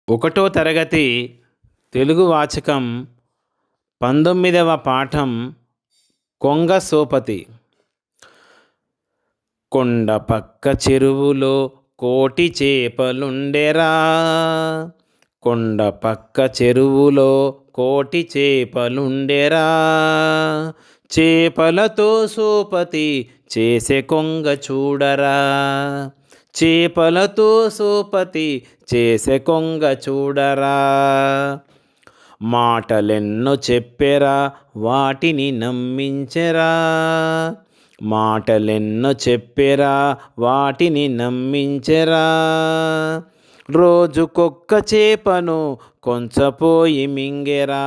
ఒకటో తరగతి తెలుగు వాచకం 19వ పాఠం కొంగ సోపతి. కొండ పక్క చెరువులో కోటి చేపలుండెరా, కొండ పక్క చెరువులో కోటి చేపలుండెరా, చేపలతో సోపతి చేసే కొంగ చూడరా, చేపలతో సోపతి చేసే కొంగ చూడరా. మాటలెన్నో చెప్పెరా వాటిని నమ్మించెరా, మాటలెన్నో చెప్పెరా వాటిని నమ్మించెరా. రోజుకొక్క చేపను కొంచపోయి మింగెరా,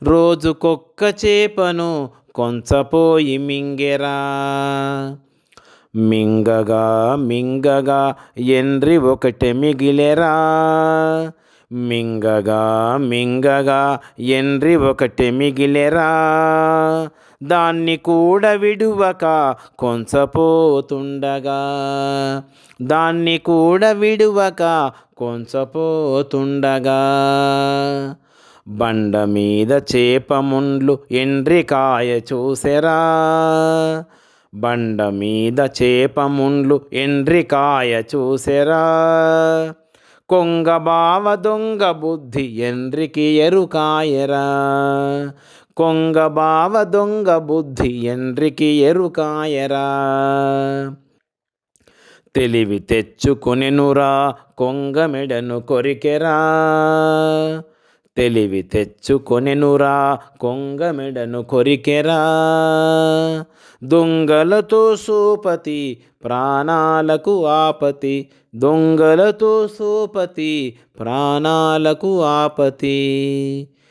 రోజుకొక్క చేపను కొంచపోయి మింగెరా. మింగగా మింగగా ఎండ్రి ఒకటి మిగిలెరా, మింగగా మింగగా ఎండ్రి ఒకటి మిగిలెరా. దాన్ని కూడా విడువక కొంచపోతుండగా, దాన్ని కూడా విడువక కొంచపోతుండగా. బండ మీద చేప ముండ్లు ఎండ్రికాయ చూసెరా, బండ మీద చేప ముండ్లు ఎండ్రికాయ చూసెరా. కొంగ బావ దొంగ బుద్ధి ఎండ్రికి ఎరుకాయరా, కొంగ బావ దొంగ బుద్ధి ఎండ్రికి ఎరుకాయరా. తెలివి తెచ్చుకొనెనురా కొంగ మెడను కొరికెరా, తెలివి తెచ్చుకొనెనురా కొంగ మెడను కొరికెరా. దొంగలతో సోపతి ప్రాణాలకు ఆపతి, దొంగలతో సోపతి ప్రాణాలకు ఆపతి.